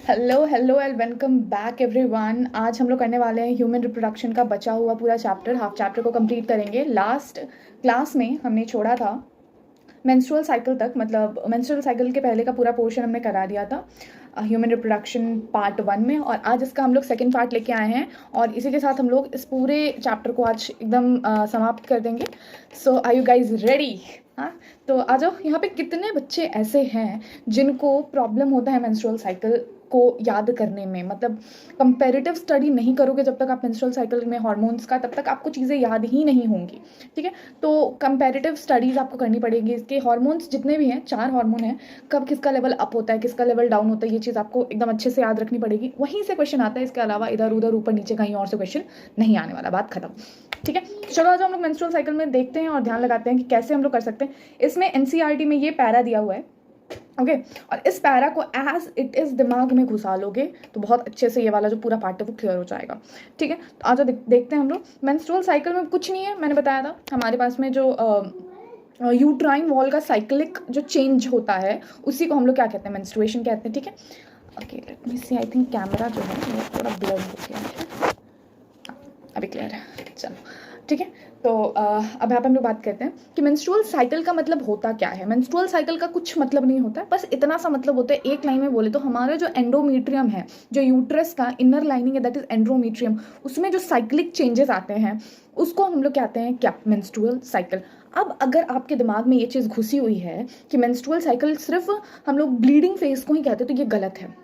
Hello hello and welcome back everyone. आज हम लोग करने वाले हैं ह्यूमन रिप्रोडक्शन का बचा हुआ पूरा चैप्टर, हाफ चैप्टर को कंप्लीट करेंगे। लास्ट क्लास में हमने छोड़ा था मेंस्ट्रुअल साइकिल तक, मतलब मेंस्ट्रुअल साइकिल के पहले का पूरा पोर्शन हमने करा दिया था ह्यूमन रिप्रोडक्शन पार्ट 1 में, और आज इसका हम लोग सेकंड पार्ट लेके आए हैं और इसी के साथ हम लोग इस पूरे चैप्टर को आज एकदम समाप्त कर देंगे। सो आर यू गाइज रेडी? हाँ, तो आ जाओ। यहाँ पे कितने बच्चे ऐसे हैं जिनको प्रॉब्लम होता है मेंस्ट्रुअल साइकिल को याद करने में? मतलब कंपैरेटिव स्टडी नहीं करोगे जब तक आप मेंस्ट्रुअल साइकिल में हार्मोन्स का, तब तक आपको चीज़ें याद ही नहीं होंगी। ठीक है, तो कंपैरेटिव स्टडीज़ आपको करनी पड़ेगी। इसके हार्मोन्स जितने भी हैं, 4 हार्मोन हैं, कब किसका लेवल अप होता है, किसका लेवल डाउन होता है, ये चीज़ आपको एकदम अच्छे से याद रखनी पड़ेगी। वहीं से क्वेश्चन आता है, इसके अलावा इधर उधर ऊपर नीचे कहीं और से क्वेश्चन नहीं आने वाला। बात खत्म। ठीक है, चलो आज हम लोग मेंस्ट्रुअल साइकिल में देखते हैं और ध्यान लगाते हैं कि कैसे हम लोग कर सकते हैं। इसमें एनसीईआरटी में ये पैरा दिया हुआ है, ओके और इस पैरा को एज इट इज़ दिमाग में घुसा लोगे तो बहुत अच्छे से ये वाला जो पूरा पार्ट है वो क्लियर हो जाएगा। ठीक है, तो आज देखते हैं हम लोग। मेंस्ट्रुअल साइकिल में कुछ नहीं है, मैंने बताया था हमारे पास में जो यूट्राइन वॉल का साइक्लिक जो चेंज होता है उसी को हम लोग क्या कहते हैं, मेंस्ट्रुएशन कहते हैं। ठीक है, okay let me see. I think camera जो है वो थोड़ा ब्लर हो गया है, अभी क्लियर है। चलो ठीक है, तो अब यहाँ पर हम लोग बात करते हैं कि मेंस्ट्रुअल साइकिल का मतलब होता क्या है। मेंस्ट्रुअल साइकिल का कुछ मतलब नहीं होता है, बस इतना सा मतलब होता है। एक लाइन में बोले तो हमारा जो एंडोमेट्रियम है, जो यूट्रस का इनर लाइनिंग है, दैट इज एंडोमेट्रियम, उसमें जो साइक्लिक चेंजेस आते हैं उसको हम लोग कहते हैं क्या, मेंस्ट्रुअल साइकिल। अब अगर आपके दिमाग में ये चीज़ घुसी हुई है कि मेंस्ट्रुअल साइकिल सिर्फ हम लोग ब्लीडिंग फेज को ही कहते हैं, तो ये गलत है।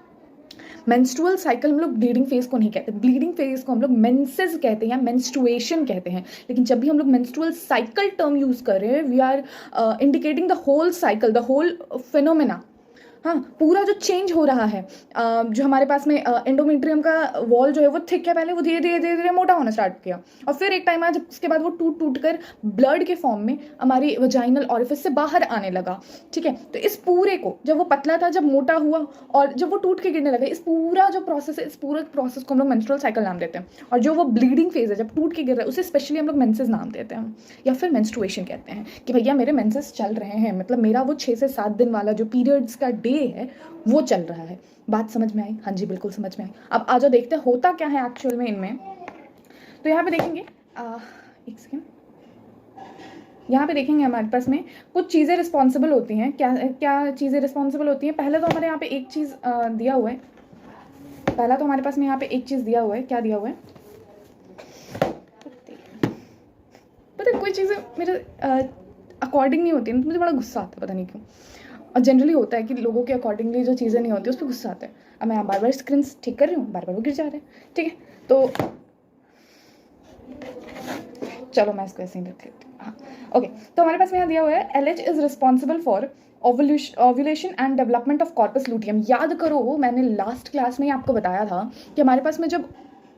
मेंस्ट्रुअल साइकिल हम लोग ब्लीडिंग फेज को नहीं कहते, ब्लीडिंग फेज को हम लोग मेंसेस कहते हैं या मेंस्ट्रुएशन कहते हैं। लेकिन जब भी हम लोग मेंस्ट्रुअल साइकिल टर्म यूज कर रहे हैं, we are indicating the whole cycle, the whole phenomena. हाँ, पूरा जो चेंज हो रहा है, जो हमारे पास में एंडोमेट्रियम का वॉल जो है वो थिक है, पहले वो धीरे धीरे धीरे धीरे मोटा होना स्टार्ट किया और फिर एक टाइम आया जब उसके बाद वो टूट टूट कर ब्लड के फॉर्म में हमारी वजाइनल ऑरिफिस से बाहर आने लगा। ठीक है, तो इस पूरे को, जब वो पतला था, जब मोटा हुआ और जब वो टूट के गिरने लगा, इस पूरा जो प्रोसेस है, इस पूरे प्रोसेस को हम लोग मेंस्ट्रुअल साइकिल नाम देते हैं। और जो वो ब्लीडिंग फेज है, जब टूट के गिर रहा है, उसे स्पेशली हम लोग मेंसेस नाम देते हैं या फिर मेंस्ट्रुएशन कहते हैं कि भैया मेरे मेंसेस चल रहे हैं, मतलब मेरा वो 6 से 7 दिन वाला जो पीरियड्स का डे है वो चल रहा है। बात समझ में आई? हाँ जी, बिल्कुल समझ में आई। अब आ जाओ देखते हैं होता क्या है एक्चुअल में इनमें। तो यहाँ पे देखेंगे, एक सेकेंड, यहाँ पे देखेंगे हमारे पास में कुछ चीज़ें रिस्पॉन्सिबल होती हैं। क्या क्या चीज़ें रिस्पॉन्सिबल होती हैं? पहले तो हमारे यहाँ पे एक चीज़ दिया हुआ है, पहला तो हमारे पास में यहाँ पे एक चीज़ दिया हुआ है। क्या दिया हुआ है पता है? कोई चीज़ें मेरे अकॉर्डिंग नहीं होती है, मुझे बड़ा गुस्सा आता है, पता नहीं क्यों। और जनरली होता है कि लोगों के अकॉर्डिंगली जो चीज़ें नहीं होती उस पर गुस्सा आता है। अब मैं बार बार स्क्रीन ठीक कर रही हूँ, बार बार वो गिर जा रहे हैं। ठीक है, तो चलो मैं इसको ऐसे ही रख लेती हूँ। हाँ ओके, तो हमारे पास में यहाँ दिया हुआ है LH is responsible for ovulation and development of corpus luteum. याद करो, मैंने लास्ट क्लास में आपको बताया था कि हमारे पास में जब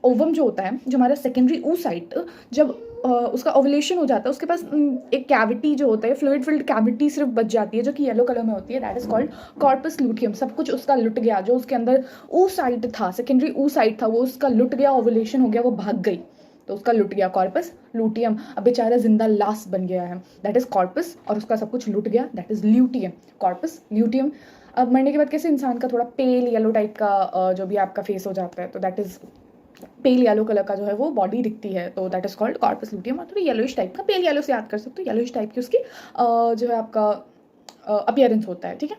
ओवम जो होता है, जो हमारा सेकेंडरी oocyte, जब उसका ओवुलेशन हो जाता है, उसके पास एक कैविटी जो होता है, फ्लूइड फिल्ड कैविटी सिर्फ बच जाती है जो कि येलो कलर में होती है, that is called corpus luteum. सब कुछ उसका लुट गया, जो उसके अंदर oocyte था, सेकेंडरी oocyte था, वो उसका लुट गया, ओवुलेशन हो गया, वो भाग गई, तो उसका लुट गया कॉर्पस लूटियम। अब बेचारा जिंदा लाश बन गया है, दैट इज कॉर्पस, और उसका सब कुछ लुट गया, that is luteum, corpus luteum. अब मरने के बाद कैसे इंसान का थोड़ा पेल येलो टाइप का जो भी आपका फेस हो जाता है, तो that is pale yellow colour का जो है वो बॉडी दिखती है, तो that is called corpus luteum. और थोड़ी येलोइश टाइप का, पेल येलो से याद कर सकते हो, येलोइश टाइप की उसकी जो है आपका अपीयरेंस होता है। ठीक है,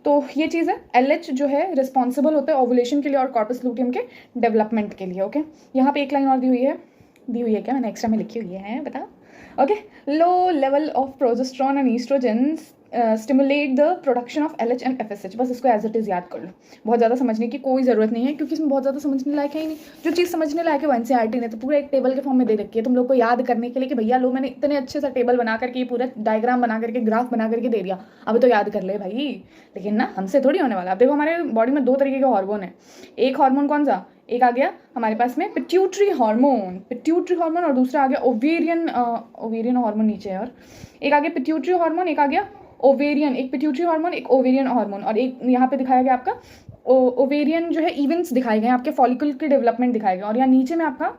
तो ये चीज़ है। LH जो है रिस्पॉन्सिबल होता है ओवुलेशन के लिए और कॉर्पस लूटियम के डेवलपमेंट के लिए। ओके, यहाँ पे एक लाइन और दी हुई है क्या, मैंने एक्स्ट्रा में लिखी हुई है, बताओ। Okay, low level of progesterone and oestrogen stimulate the production of LH and FSH। बस इसको एज इट इज़ याद कर लो, बहुत ज़्यादा समझने की कोई ज़रूरत नहीं है, क्योंकि इसमें बहुत ज़्यादा समझने लायक है ही नहीं। जो चीज़ समझने लायक है वो NCERT ने तो पूरा एक टेबल के फॉर्म में दे रखी है तुम लोग को याद करने के लिए कि भैया लो मैंने इतने अच्छे सा टेबल बना करके, ये पूरा डायग्राम बना करके, ग्राफ बना करके दे दिया, अब तो याद कर ले भाई। लेकिन ना, हमसे थोड़ी होने वाला। अब देखो, हमारे बॉडी में 2 तरीके के हार्मोन है। एक हार्मोन कौन सा, एक आ गया हमारे पास में पिट्यूटरी हार्मोन, और दूसरा आ गया ओवेरियन हार्मोन नीचे है, और एक आ गया पिट्यूटरी हार्मोन, एक आ गया ओवेरियन। एक पिट्यूटरी हार्मोन, एक ओवेरियन हार्मोन, और एक यहाँ पे दिखाया गया आपका ओवेरियन जो है इवेंट्स दिखाए गए, आपके फॉलिकल के डेवलपमेंट दिखाए गए, और यहाँ नीचे में आपका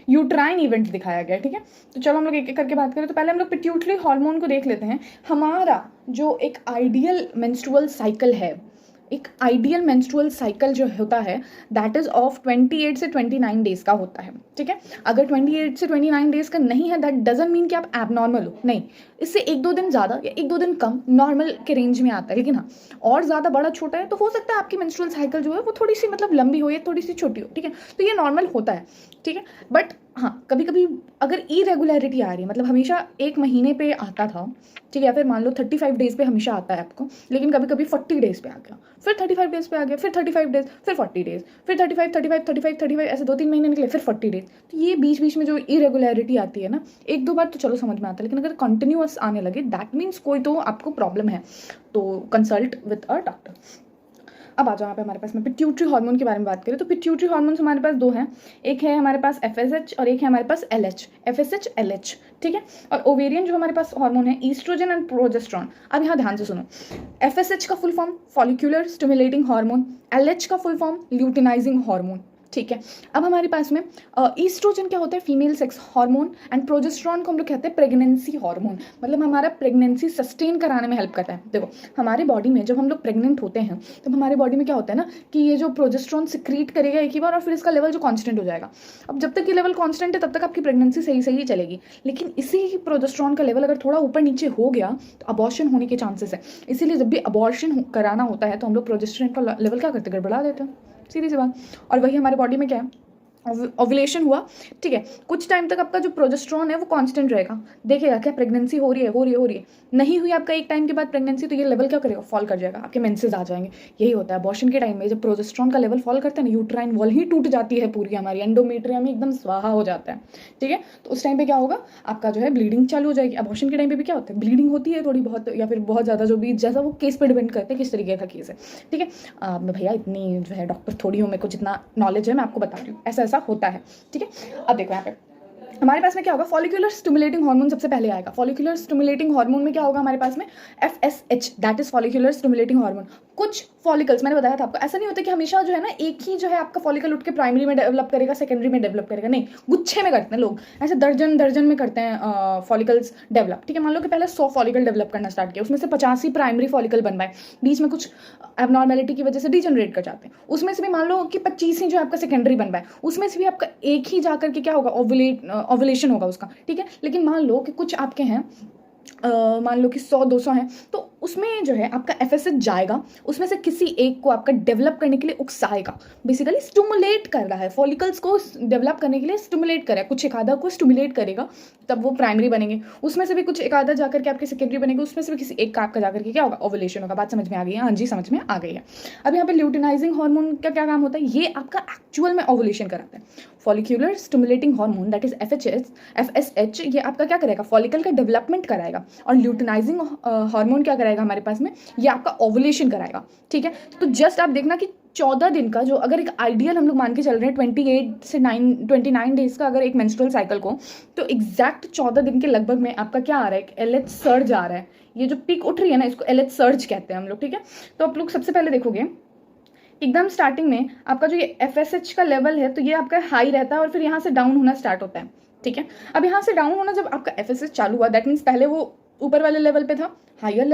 यूट्राइन इवेंट दिखाया गया। ठीक है, तो चलो हम लोग एक एक करके बात करें। तो पहले हम लोग पिट्यूटरी हार्मोन को देख लेते हैं। हमारा जो एक आइडियल मेंस्ट्रुअल साइकिल है, एक आइडियल मेंस्ट्रुअल साइकिल जो होता है दैट इज ऑफ 28 से 29 डेज का होता है, ठीक है। अगर 28 से 29 डेज का नहीं है दैट डजंट मीन कि आप एबनॉर्मल हो, नहीं, इससे 1-2 दिन ज़्यादा या 1-2 दिन कम नॉर्मल के रेंज में आता है। लेकिन हाँ, और ज़्यादा बड़ा छोटा है तो हो सकता है आपकी मेंस्ट्रुअल साइकिल जो है वो थोड़ी सी मतलब लंबी हो या थोड़ी सी छोटी हो, ठीक है, तो ये नॉर्मल होता है, ठीक है। बट हाँ, कभी कभी अगर इरेगुलरिटी आ रही है, मतलब हमेशा 1 महीने पे आता था, ठीक है, या फिर मान लो 35 डेज पे हमेशा आता है आपको, लेकिन कभी कभी 40 डेज पे आ गया, फिर 35 डेज पे आ गया, फिर 35 डेज, फिर 40 डेज, फिर 35 ऐसे 2-3 महीने निकले, फिर 40 डेज। तो ये बीच बीच में जो इरेगुलरिटी आती है ना, 1-2 बार तो चलो समझ में आता है, लेकिन अगर कंटिन्यूअस आने लगे दैट मीन्स कोई तो आपको प्रॉब्लम है, तो कंसल्ट विद अ डॉक्टर। अब आ जाओ यहाँ पे हमारे पास में पिट्यूटरी हार्मोन के बारे में बात करें तो पिट्यूटरी हार्मोन्स हमारे पास 2 हैं, एक है हमारे पास FSH और एक है हमारे पास LH, FSH LH, ठीक है। और ओवेरियन जो हमारे पास हार्मोन है ईस्ट्रोजन एंड प्रोजेस्टेरोन। अब यहाँ ध्यान से सुनो, FSH का full form follicular stimulating hormone, LH का फुल फॉर्म ल्यूटिनाइजिंग हार्मोन, ठीक है। अब हमारे पास में ईस्ट्रोजन क्या होता है, female sex hormone, and progesterone को हम लोग कहते हैं प्रेगनेंसी हार्मोन, मतलब हमारा प्रेगनेंसी सस्टेन कराने में हेल्प करता है। देखो हमारे बॉडी में जब हम लोग प्रेग्नेंट होते हैं तो हमारे बॉडी में क्या होता है ना कि ये जो प्रोजेस्टेरोन सिक्रीट करेगा एक ही बार और फिर इसका लेवल जो कांस्टेंट हो जाएगा। अब जब तक ये लेवल कांस्टेंट है तब तक आपकी प्रेगनेंसी सही सही चलेगी, लेकिन इसी प्रोजेस्टेरोन का लेवल अगर थोड़ा ऊपर नीचे हो गया तो अबॉर्शन होने के चांसेस है। इसीलिए जब भी अबॉर्शन कराना होता है तो हम लोग प्रोजेस्टेरोन का लेवल क्या करते हैं, गड़बड़ा देते हैं, सीधी सी बात। और वही हमारे बॉडी में क्या है, ओव्यूलेशन हुआ, ठीक है, कुछ टाइम तक आपका जो प्रोजेस्टेरोन है वो कांस्टेंट रहेगा, देखेगा क्या प्रेगनेंसी हो रही है, नहीं हुई आपका एक टाइम के बाद प्रेगनेंसी तो ये लेवल क्या करेगा, फॉल कर जाएगा, आपके मेंसेस आ जाएंगे। यही होता है अबॉर्शन के टाइम में, जब प्रोजेस्टेरोन का लेवल फॉल करता है ना, यूट्राइन वॉल ही टूट जाती है पूरी, हमारी एंडोमेट्रियम में एकदम स्वाहा हो जाता है, ठीक है। तो उस टाइम पे क्या होगा, आपका जो है ब्लीडिंग चालू हो जाएगी। अबॉर्शन के टाइम पे भी क्या होता है, ब्लीडिंग होती है थोड़ी बहुत या फिर बहुत ज़्यादा, जो भी जैसा वो केस पे डिपेंड करता है किस तरीके का केस है, ठीक है। भैया इतनी जो है डॉक्टर थोड़ी हूँ, मेरे को जितना नॉलेज है मैं आपको बता रही हूँ, ऐसा ऐसा होता है, ठीक है। अब देखो यहाँ पे हमारे पास में क्या होगा, फॉलिकुलर स्टिमुलेटिंग हार्मोन सबसे पहले आएगा। फॉलिकुलर स्टिमुलेटिंग हार्मोन में क्या होगा हमारे पास में, FSH, that is follicular stimulating hormone. कुछ फॉलिकल्स, मैंने बताया था आपको, ऐसा नहीं होता कि हमेशा जो है ना एक ही जो है आपका फॉलिकल उठ के प्राइमरी में डेवलप करेगा, सेकेंडरी में डेवलप करेगा, नहीं, गुच्छे में करते हैं लोग, ऐसे दर्जन में करते हैं फॉलिकल्स डेवलप, ठीक है। मान लो कि पहले 100 फॉलिकल डेवलप करना स्टार्ट किया, उसमें से 50 ही प्राइमरी फॉलिकल बन पाए, बीच में कुछ एबनॉर्मेलिटी की वजह से डिजनरेट कर जाते हैं, उसमें से भी मान लो कि 25 ही जो आपका सेकेंडरी बन पाए, उसमें से भी आपका एक ही जाकर के क्या होगा, ओवुलेशन होगा उसका, ठीक है। लेकिन मान लो कि कुछ आपके हैं, मान लो कि 100-200 हैं, तो उसमें जो है आपका FSH जाएगा, उसमें से किसी एक को आपका डेवलप करने के लिए उकसाएगा, बेसिकली स्टिमुलेट कर रहा है, फॉलिकल्स को डेवलप करने के लिए स्टिमुलेट करेगा, कुछ एक आधा को स्टिमुलेट करेगा, तब वो प्राइमरी बनेंगे, उसमें से भी कुछ एक आधा जाकर के आपके सेकेंडरी बनेंगे, उसमें से भी किसी एक का आपका जाकर के क्या होगा, ओवुलेशन होगा। बात समझ में आ गई है, हाँ जी समझ में आ गई है। अब यहाँ पे ल्यूटिनाइजिंग हार्मोन का क्या काम होता है, ये आपका एक्चुअल में ओवुलेशन कराता है। Follicular stimulating hormone that is FSH, ये आपका क्या करेगा, फॉलिकल का डेवलपमेंट कराएगा, और ल्यूटिनाइजिंग हार्मोन क्या कराएगा हमारे पास में, ये आपका ओवुलेशन कराएगा, ठीक है। तो जस्ट आप देखना कि 14 दिन का जो, अगर एक आइडियल हम लोग मान के चल रहे हैं 28 से 29 डेज का अगर एक मेंस्ट्रुअल साइकिल को, तो एग्जैक्ट 14 दिन के लगभग में आपका क्या आ रहा है, LH सर्ज आ रहा है। ये जो पीक उठ रही है ना, इसको LH सर्ज कहते हैं हम लोग, ठीक है। तो आप लोग सबसे पहले देखोगे एकदम स्टार्टिंग में आपका जो ये FSH का लेवल है तो ये आपका हाई रहता है और फिर यहाँ से डाउन होना स्टार्ट होता है, ठीक है। अब यहाँ से डाउन होना, जब आपका FSH चालू हुआ दैट मीन्स पहले वो ऊपर वाले लेवल पे था, हायर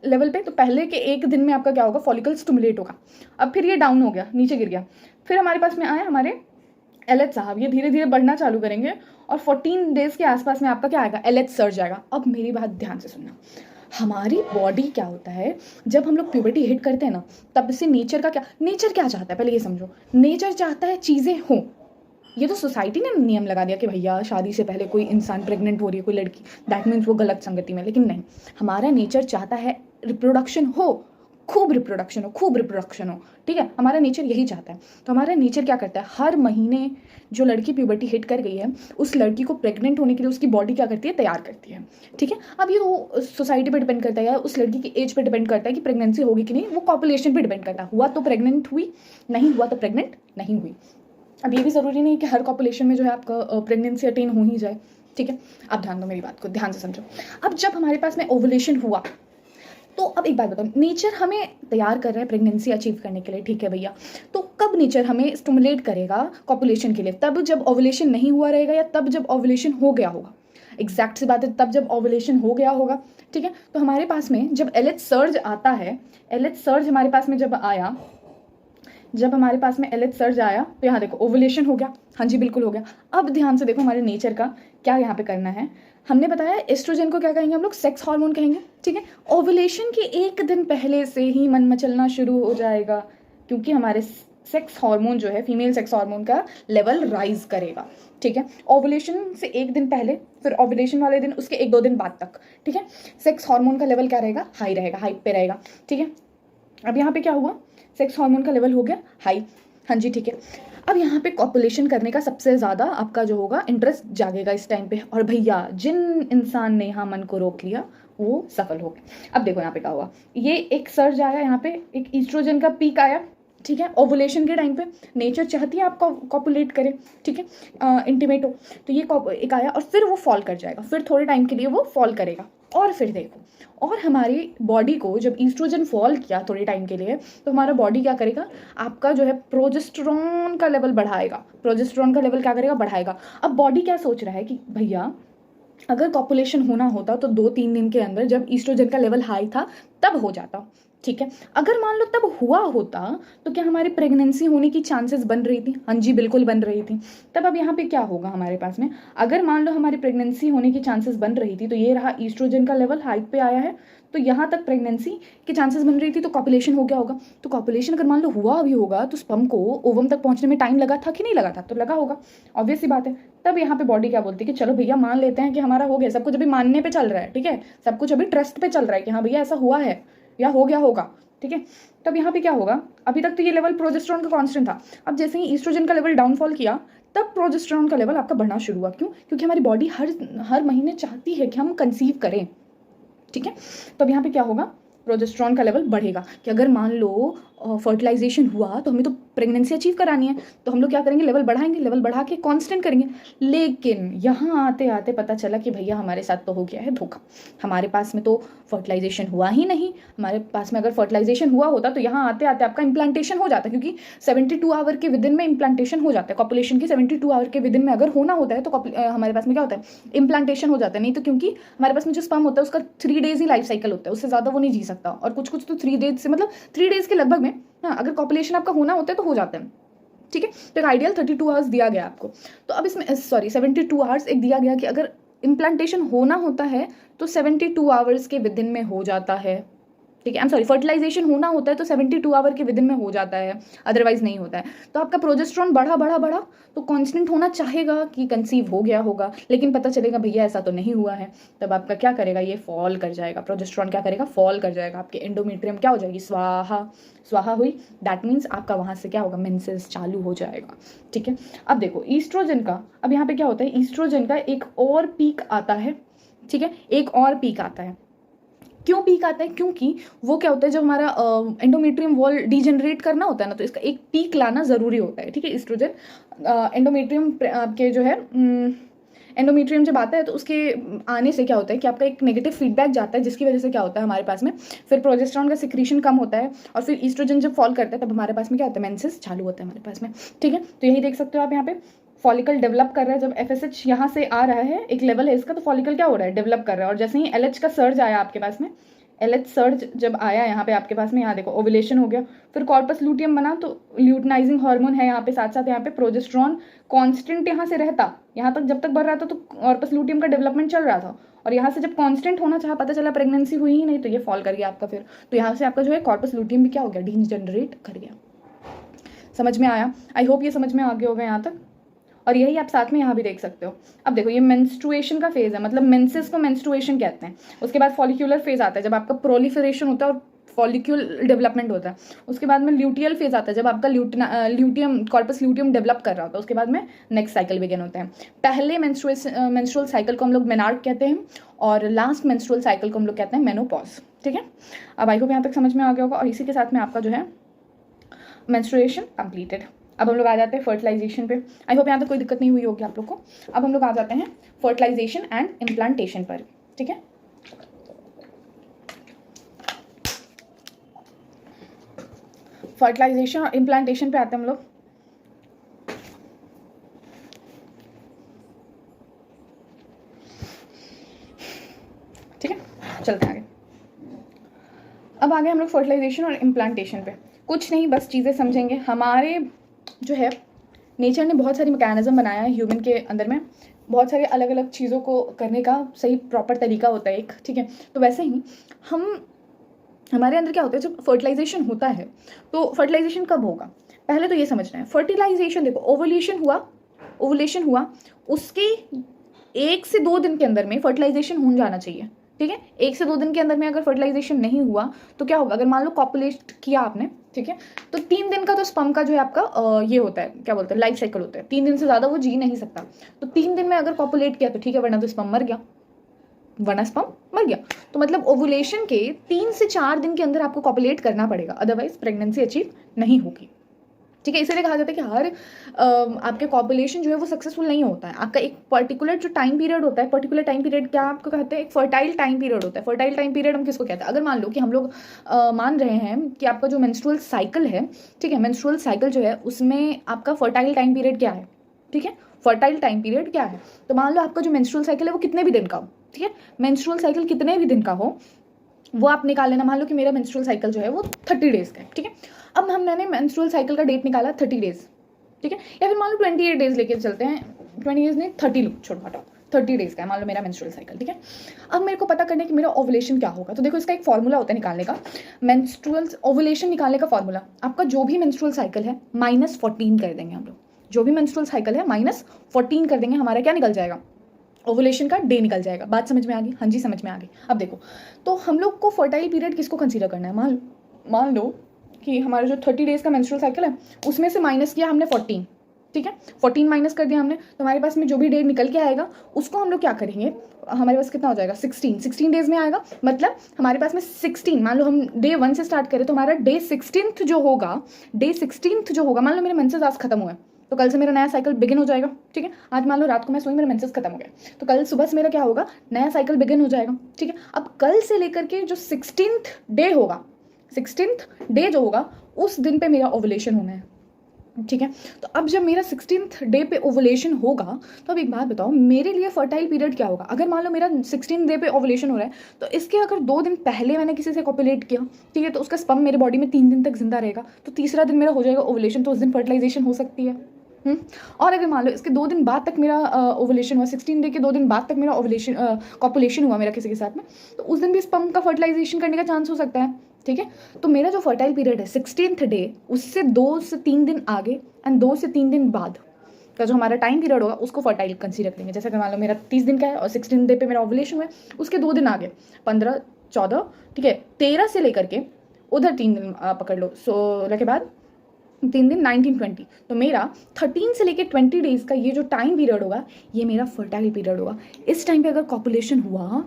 लेवल पे, तो पहले के एक दिन में आपका क्या होगा, फॉलिकल स्टिमुलेट होगा। अब फिर ये डाउन हो गया, नीचे गिर गया, फिर हमारे पास में आए हमारे LH साहब, ये धीरे धीरे बढ़ना चालू करेंगे और 14 डेज के आसपास में आपका क्या आएगा, LH सर्ज आएगा। अब मेरी बात ध्यान से सुनना, हमारी बॉडी क्या होता है, जब हम लोग प्यूबर्टी हिट करते हैं ना, तब से नेचर क्या चाहता है, पहले ये समझो, नेचर चाहता है चीज़ें हों। ये तो सोसाइटी ने नियम लगा दिया कि भैया शादी से पहले कोई इंसान प्रेग्नेंट हो रही है, कोई लड़की, दैट मीन्स वो गलत संगति में, लेकिन नहीं, हमारा नेचर चाहता है रिप्रोडक्शन हो, खूब रिप्रोडक्शन हो, ठीक है, हमारा नेचर यही चाहता है। तो हमारा नेचर क्या करता है, हर महीने जो लड़की प्यूबर्टी हिट कर गई है उस लड़की को प्रेग्नेंट होने के लिए उसकी बॉडी क्या करती है, तैयार करती है, ठीक है। अब ये तो सोसाइटी पे डिपेंड करता है, उस लड़की की एज पे डिपेंड करता है कि प्रेगनेंसी होगी कि नहीं, वो पॉपुलेशन पे डिपेंड करता है, हुआ तो प्रेग्नेंट हुई, नहीं हुआ तो प्रेग्नेंट नहीं हुई। अब ये भी ज़रूरी नहीं कि हर पॉपुलेशन में जो है आपका प्रेगनेंसी अटेन हो ही जाए, ठीक है। अब ध्यान दो, मेरी बात को ध्यान से समझो। अब जब हमारे पास में ओवुलेशन हुआ, तो अब एक बात बताओ, नेचर हमें तैयार कर रहा है प्रेगनेंसी अचीव करने के लिए, ठीक है भैया, तो कब नेचर हमें स्टिमुलेट करेगा कॉपुलेशन के लिए, तब जब ओवुलेशन नहीं हुआ रहेगा या तब जब ओवुलेशन हो गया होगा। एग्जैक्ट सी बात है, तब जब ओवुलेशन हो गया होगा, ठीक है। तो हमारे पास में जब LH सर्ज आता है, LH सर्ज हमारे पास में जब आया, जब हमारे पास में LH सर्ज आया तो यहाँ देखो ओवुलेशन हो गया, हाँ जी बिल्कुल हो गया। अब ध्यान से देखो हमारे नेचर का क्या यहाँ पे करना है। हमने बताया एस्ट्रोजन को क्या कहेंगे हम लोग, सेक्स हार्मोन कहेंगे, ठीक है। ओवुलेशन के एक दिन पहले से ही मन मचलना शुरू हो जाएगा, क्योंकि हमारे सेक्स हार्मोन जो है, फीमेल सेक्स हार्मोन का लेवल राइज करेगा, ठीक है। ओवुलेशन से एक दिन पहले, फिर ओवुलेशन वाले दिन, उसके 1-2 दिन बाद तक, ठीक है, सेक्स हार्मोन का लेवल क्या रहेगा, हाई रहेगा, हाई पे रहेगा, ठीक है। अब यहाँ पे क्या हुआ, सेक्स हार्मोन का लेवल हो गया हाई, हाँ जी ठीक है। अब यहाँ पे कॉपुलेशन करने का सबसे ज़्यादा आपका जो होगा इंटरेस्ट जागेगा इस टाइम पे, और भैया जिन इंसान ने यहाँ मन को रोक लिया वो सफल हो गए। अब देखो यहाँ पे क्या हुआ, ये एक सर्ज आया, यहाँ पे एक ईस्ट्रोजन का पीक आया, ठीक है। ओवुलेशन के टाइम पे नेचर चाहती है आप कॉपुलेट करे, ठीक है, इंटीमेट हो, तो ये एक आया और फिर वो फॉल कर जाएगा, फिर थोड़े टाइम के लिए वो फॉल करेगा, और फिर देखो, और हमारी बॉडी को जब ईस्ट्रोजन फॉल किया थोड़े टाइम के लिए, तो हमारा बॉडी क्या करेगा, आपका जो है प्रोजेस्टेरॉन का लेवल बढ़ाएगा, प्रोजेस्टेरॉन का लेवल क्या करेगा, बढ़ाएगा। अब बॉडी क्या सोच रहा है कि भैया अगर कॉपुलेशन होना होता तो 2-3 दिन के अंदर जब ईस्ट्रोजन का लेवल हाई था तब हो जाता, ठीक है। अगर मान लो तब हुआ होता तो क्या हमारी प्रेगनेंसी होने की चांसेस बन रही थी, हाँ जी बिल्कुल बन रही थी। तब अब यहाँ पे क्या होगा हमारे पास में, अगर मान लो हमारी प्रेगनेंसी होने की चांसेस बन रही थी, तो ये रहा ईस्ट्रोजन का लेवल हाइट पे आया है, तो यहाँ तक प्रेगनेंसी की चांसेस बन रही थी, तो कॉपुलेशन हो गया होगा। तो कॉपुलेशन अगर मान लो हुआ भी होगा तो स्पर्म को ओवम तक पहुंचने में टाइम लगा था कि नहीं लगा था, तो लगा होगा, ऑब्वियस सी बात है। तब यहाँ पे बॉडी क्या बोलती है कि चलो भैया मान लेते हैं कि हमारा हो गया, सब कुछ अभी मानने पे चल रहा है, ठीक है, सब कुछ अभी ट्रस्ट पे चल रहा है कि हाँ भैया ऐसा हुआ है या हो गया होगा, ठीक है। तब यहाँ पे क्या होगा, अभी तक तो ये लेवल प्रोजेस्टेरॉन का कांस्टेंट था, अब जैसे ही ईस्ट्रोजन का लेवल डाउनफॉल किया तब प्रोजेस्टेरॉन का लेवल आपका बढ़ना शुरू हुआ। क्यों, क्योंकि हमारी बॉडी हर महीने चाहती है कि हम कंसीव करें, ठीक है। तो अब यहाँ पे क्या होगा, प्रोजेस्टेरॉन का लेवल बढ़ेगा कि अगर मान लो फर्टिलाइजेशन हुआ तो हमें तो प्रेगनेंसी अचीव करानी है, तो हम लोग क्या करेंगे, लेवल बढ़ाएंगे, लेवल बढ़ा के कांस्टेंट करेंगे। लेकिन यहाँ आते आते पता चला कि भैया हमारे साथ तो हो गया है धोखा, हमारे पास में तो फर्टिलाइजेशन हुआ ही नहीं। हमारे पास में अगर फर्टिलाइजेशन हुआ होता तो यहाँ आते आते आपका इम्प्लांटेशन हो जाता, क्योंकि 72 आवर के विदिन में इम्प्लांटेशन हो जाता है, कॉपुलेशन के 72 आवर के विदिन में अगर होना होता है तो हमारे पास में क्या होता है, इम्प्लांटेशन हो जाता है। नहीं तो क्योंकि हमारे पास में जो स्पर्म होता है उसका 3 डेज ही लाइफ साइकिल होता है, उससे ज़्यादा वो नहीं जी सकता, और कुछ कुछ तो 3 डेज से, मतलब 3 डेज के लगभग में, हाँ, अगर कॉपुलेशन आपका होना होता है तो हो जाता है, ठीक है। तो एक आइडियल 32 आवर्स दिया गया आपको, तो अब इसमें 72 आवर्स एक दिया गया कि अगर इम्प्लांटेशन होना होता है तो 72 आवर्स के विदिन में हो जाता है, ठीक है। फर्टिलाइजेशन होना होता है तो 72 आवर के विदिन में हो जाता है, अदरवाइज नहीं होता है। तो आपका प्रोजेस्टेरॉन बढ़ा बढ़ा बढ़ा तो कांस्टेंट होना चाहेगा कि कंसीव हो गया होगा, लेकिन पता चलेगा भैया ऐसा तो नहीं हुआ है, तब आपका क्या करेगा, ये फॉल कर जाएगा, प्रोजेस्टेरॉन क्या करेगा, फॉल कर जाएगा, आपके एंडोमेट्रियम क्या हो जाएगी, स्वाहा, स्वाहा हुई, दैट मीन्स आपका वहाँ से क्या होगा, मेंसेस चालू हो जाएगा, ठीक है। अब देखो ईस्ट्रोजन का, अब यहाँ पे क्या होता है, ईस्ट्रोजन का एक और पीक आता है, ठीक है, एक और पीक आता है। क्यों पीक आता है, क्योंकि वो क्या होता है, जब हमारा एंडोमेट्रियम वॉल डीजनरेट करना होता है ना, तो इसका एक पीक लाना जरूरी होता है, ठीक है। एस्ट्रोजन एंडोमेट्रियम के जो है, एंडोमेट्रियम जब आता है तो उसके आने से क्या होता है कि आपका एक नेगेटिव फीडबैक जाता है, जिसकी वजह से क्या होता है हमारे पास में फिर प्रोजेस्टेरॉन का सिक्रीशन कम होता है, और फिर ईस्ट्रोजन जब फॉल करता है तब हमारे पास में क्या होता है, मेंसेस चालू होता है हमारे पास में, ठीक है। तो यही देख सकते हो आप, यहाँ पे फॉलिकल डेवलप कर रहा है, जब FSH यहाँ से आ रहा है, एक लेवल है इसका, तो फॉलिकल क्या हो रहा है, डेवलप कर रहा है। और जैसे ही LH का सर्ज आया आपके पास में, LH सर्ज जब आया यहाँ पे आपके पास में, यहाँ देखो ओवुलेशन हो गया, फिर कॉर्पस लूटियम बना, तो ल्यूटनाइजिंग हार्मोन है यहाँ पे, साथ साथ यहाँ पे प्रोजेस्टेरॉन कांस्टेंट यहाँ से रहता, यहाँ तक जब तक बढ़ रहा था तो कॉर्पस लूटियम का डेवलपमेंट चल रहा था, और यहाँ से जब कांस्टेंट होना चाहा, पता चला प्रेगनेंसी हुई ही नहीं, तो ये फॉल कर गया आपका फिर, तो यहाँ से आपका जो है कॉर्पस लूटियम भी क्या हो गया, डीजनरेट कर गया। समझ में आया, आई होप ये समझ में आ गया होगा यहाँ तक। और यही आप साथ में यहाँ भी देख सकते हो। अब देखो ये मेंस्ट्रुएशन का फेज है, मतलब मेंसेस को मेंस्ट्रुएशन कहते हैं। उसके बाद फॉलिक्यूलर फेज आता है जब आपका प्रोलिफरेशन होता है और फॉलिक्यूल डेवलपमेंट होता है। उसके बाद में ल्यूटियल फेज आता है जब आपका ल्यूटियम कॉर्पस ल्यूटियम डेवलप कर रहा होता है। उसके बाद में नेक्स्ट साइकिल बिगिन होता है। पहले मेंस्ट्रुअल साइकिल को हम लोग मेनार्क कहते हैं और लास्ट मेंस्ट्रुअल साइकिल को हम लोग कहते हैं मेनोपॉज। ठीक है, अब आई होप यहाँ तक समझ में आ गया होगा। और इसी के साथ में आपका जो है मेंस्ट्रुएशन कंप्लीटेड। अब हम लोग आ जाते हैं फर्टिलाइजेशन पे। आई होप यहाँ तक कोई दिक्कत नहीं हुई होगी आप लोग को। अब हम लोग आ जाते हैं फर्टिलाइजेशन एंड इम्प्लांटेशन पर। ठीक है, फर्टिलाइजेशन और इम्प्लांटेशन पे आते हैं हम लोग। चलते हैं आगे। अब आगे हम लोग फर्टिलाइजेशन और इम्प्लांटेशन पे कुछ नहीं बस चीज़ें समझेंगे। हमारे जो है नेचर ने बहुत सारी मैकेनिज्म बनाया है ह्यूमन के अंदर में, बहुत सारे अलग अलग चीज़ों को करने का सही प्रॉपर तरीका होता है एक, ठीक है। तो वैसे ही हमारे अंदर क्या होता है, जब फर्टिलाइजेशन होता है तो फर्टिलाइजेशन कब होगा, पहले तो ये समझना है। फर्टिलाइजेशन देखो, ओवुलेशन हुआ उसके 1 से 2 दिन के अंदर में फर्टिलाइजेशन हो जाना चाहिए, ठीक है। 1 से 2 दिन के अंदर में अगर फर्टिलाइजेशन नहीं हुआ तो क्या होगा, अगर मान लो कॉपुलेट किया आपने, ठीक है, तो 3 दिन का तो स्पर्म का जो है आपका ये होता है, क्या बोलते हैं, लाइफ साइकिल होता है। 3 दिन से ज़्यादा वो जी नहीं सकता, तो 3 दिन में अगर कॉपुलेट किया तो ठीक है, वरना तो स्पर्म मर गया, तो मतलब ओवुलेशन के 3 से 4 दिन के अंदर आपको कॉपुलेट करना पड़ेगा, अदरवाइज प्रेगनेंसी अचीव नहीं होगी, ठीक है। इसीलिए कहा जाता है कि हर आपके कॉपुलेशन जो है वो सक्सेसफुल नहीं होता है। आपका एक पर्टिकुलर जो टाइम पीरियड होता है, पर्टिकुलर टाइम पीरियड क्या आपको कहते हैं, एक फर्टाइल टाइम पीरियड होता है। फर्टाइल टाइम पीरियड हम किसको कहते हैं, अगर मान लो कि हम लोग मान रहे हैं कि आपका जो मेंस्ट्रुअल साइकिल है, ठीक है, मेंस्ट्रुअल साइकिल जो है उसमें आपका फर्टाइल टाइम पीरियड क्या है, ठीक है, फर्टाइल टाइम पीरियड क्या है। तो मान लो आपका जो मेंस्ट्रुअल साइकिल है वो कितने भी दिन का हो, ठीक है, मेंस्ट्रुअल साइकिल कितने भी दिन का हो वो आप निकाल लेना। मान लो कि मेरा मेंस्ट्रुअल साइकिल जो है वो 30 डेज का है, ठीक है। अब हमने मेंस्ट्रुअल साइकिल का डेट निकाला 30 डेज, ठीक है, या फिर मान लो 28 डेज लेके चलते हैं, 20 डेज नहीं 30 लो, छोड़ो हटाओ, 30 डेज का है मान लो मेरा मेंस्ट्रुअल साइकिल, ठीक है। अब मेरे को पता करना है कि मेरा ओवुलेशन क्या होगा, तो देखो इसका एक फॉर्मूला होता है निकालने का, मेंस्ट्रुअल ओवुलेशन निकालने का फॉर्मूला, आपका जो भी मेंस्ट्रुअल साइकिल है -14 कर देंगे हम लोग, जो भी मेंस्ट्रुअल साइकिल है -14 कर देंगे, हमारा क्या निकल जाएगा, ओवुलेशन का डे निकल जाएगा। बात समझ में आ गई, हाँ जी समझ में आ गई। अब देखो, तो हम लोग को फर्टाइल पीरियड किसको कंसीडर करना है, मान लो कि हमारा जो 30 डेज का मेंस्ट्रुअल साइकिल है उसमें से माइनस किया हमने 14, ठीक है, 14 माइनस कर दिया हमने, तो हमारे पास में जो भी डे निकल के आएगा उसको हम लोग क्या करेंगे, हमारे पास कितना हो जाएगा 16 डेज में आएगा, मतलब हमारे पास में 16, मान लो हम डे 1 से स्टार्ट करें तो हमारा डे 16th जो होगा, मान लो मेरे मेंसेस आज खत्म हुए तो कल से मेरा नया साइकिल बिगिन हो जाएगा, ठीक है। आज मान लो रात को मैं सोई, मेरा मेंसेस खत्म हो गया, तो कल सुबह से मेरा क्या होगा, नया साइकिल बिगिन हो जाएगा, ठीक है। अब कल से लेकर के जो 16th डे होगा, 16th डे जो होगा उस दिन पे मेरा ओवुलेशन होना है, ठीक है। तो अब जब मेरा 16th डे पे ओवुलेशन होगा तो अब एक बात बताओ, मेरे लिए फर्टाइल पीरियड क्या होगा, अगर मान लो मेरा 16th डे पे ओवुलेशन हो रहा है तो इसके अगर 2 दिन पहले मैंने किसी से कॉपुलेट किया, ठीक है, तो उसका स्पर्म मेरे बॉडी में 3 दिन तक जिंदा रहेगा, तो तीसरा दिन मेरा हो जाएगा ओवुलेशन, तो उस दिन फर्टिलाइजेशन हो सकती है। और अगर मान लो इसके 2 दिन बाद तक मेरा ओवुलेशन हुआ, 16 डे के 2 दिन बाद तक मेरा ओवुलेशन कॉपुलेशन हुआ मेरा किसी के साथ में, तो उस दिन भी स्पर्म का फर्टिलाइजेशन करने का चांस हो सकता है, ठीक है। तो मेरा जो फर्टाइल पीरियड है 16th डे उससे 2 से 3 दिन आगे एंड 2 से 3 दिन बाद का जो हमारा टाइम पीरियड होगा उसको फर्टाइल कंसीडर करेंगे। जैसे कि मान लो मेरा 30 दिन का है और 16 डे पे मेरा ओवुलेशन हुआ है, उसके 2 दिन आगे 15, 14, ठीक है, 13 से लेकर के उधर 3 दिन पकड़ लो, 16 के बाद 3 दिन 19, 20, तो मेरा 13 से लेकर 20 डेज का ये जो टाइम पीरियड होगा ये मेरा फर्टाइल पीरियड होगा। इस टाइम पे अगर कॉपुलेशन हुआ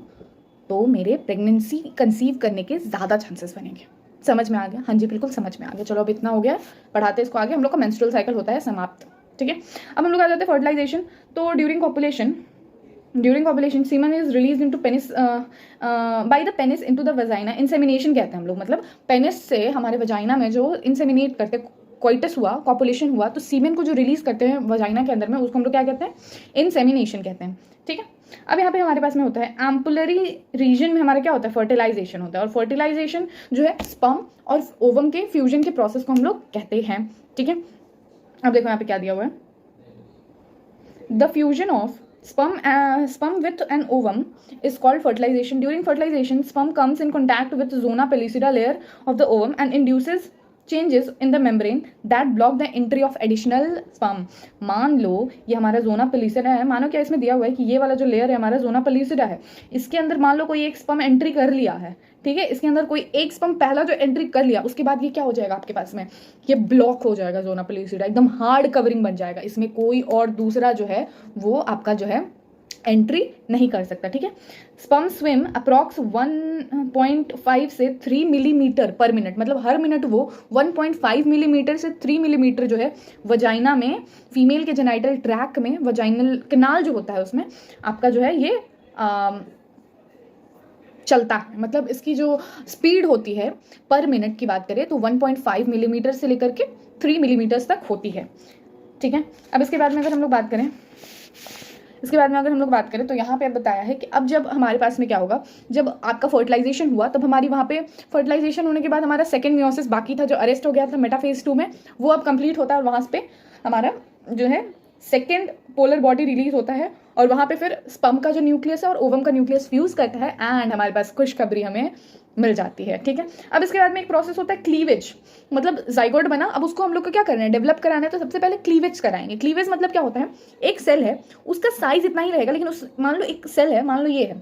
तो मेरे प्रेगनेंसी कंसीव करने के ज़्यादा चांसेस बनेंगे। समझ में आ गया, हाँ जी बिल्कुल समझ में आ गया। चलो अब इतना हो गया, पढ़ाते इसको आगे। हम लोग का मेंस्ट्रुअल साइकिल होता है समाप्त, ठीक है। अब हम लोग आ जाते हैं फर्टिलाइजेशन। तो during copulation semen is release into penis by the penis into the vagina. Insemination कहते हैं हम लोग, मतलब पेनिस से हमारे वजाइना में जो इंसेमिनेट करते, कोइटस हुआ, कॉपुलेशन हुआ, तो सीमेन को जो रिलीज करते हैं वजाइना के अंदर में उसको हम लोग क्या कहते हैं, इंसेमिनेशन कहते हैं, ठीक है। अब यहाँ पे हमारे पास में होता है एम्पुलरी रीजन में हमारा क्या होता है, फर्टिलाइजेशन होता है। और फर्टिलाइजेशन जो है स्पर्म और ओवम के फ्यूजन के प्रोसेस को हम लोग कहते हैं, ठीक है। अब देखो यहाँ पे क्या दिया हुआ है, the fusion of sperm with an ovum is called fertilization. During fertilization, sperm comes in contact with zona pellucida layer of the ovum and induces changes in the membrane that block the entry of additional sperm. मान लो ये हमारा जोना pellucida है, मानो क्या इसमें दिया हुआ है कि ये वाला जो लेयर है हमारा जोना पेल्यूसिडा है, इसके अंदर मान लो कोई एक स्पर्म एंट्री कर लिया है, ठीक है, इसके अंदर कोई एक स्पर्म पहला जो एंट्री कर लिया उसके बाद ये क्या हो जाएगा आपके पास में, ये ब्लॉक हो जाएगा, जोना पेल्यूसिडा एकदम हार्ड कवरिंग बन जाएगा, इसमें कोई और दूसरा जो है वो आपका जो है एंट्री नहीं कर सकता, ठीक है। स्पर्म स्विम अप्रॉक्स 1.5 से 3 मिलीमीटर पर मिनट, मतलब हर मिनट वो 1.5 मिलीमीटर से 3 मिलीमीटर जो है वजाइना में, फीमेल के जेनाइटल ट्रैक में, वजाइनल कैनाल जो होता है उसमें आपका जो है ये चलता है। मतलब इसकी जो स्पीड होती है पर मिनट की बात करें तो 1.5 मिलीमीटर से लेकर के 3 मिलीमीटर तक होती है, ठीक है। अब इसके बाद में अगर हम लोग बात करें इसके बाद में अगर हम लोग बात करें तो यहाँ पे बताया है कि अब जब हमारे पास में क्या होगा, जब आपका फर्टिलाइजेशन हुआ तब हमारी वहाँ पे फर्टिलाइजेशन होने के बाद हमारा सेकेंड मियोसिस बाकी था जो अरेस्ट हो गया था मेटाफेज 2 में, वो अब कंप्लीट होता है और वहाँ पे हमारा जो है सेकेंड पोलर बॉडी रिलीज होता है और वहाँ पे फिर स्पर्म का जो न्यूक्लियस है और ओवम का न्यूक्लियस फ्यूज करता है एंड हमारे पास खुशखबरी हमें मिल जाती है। ठीक है, अब इसके बाद में एक प्रोसेस होता है क्लीवेज, मतलब जाइगोट बना, अब उसको हम लोग को क्या करना है, डेवलप कराना है, तो सबसे पहले क्लीवेज कराएंगे। क्लीवेज मतलब क्या होता है, एक सेल है उसका साइज इतना ही रहेगा, लेकिन उस मान लो एक सेल है, मान लो ये है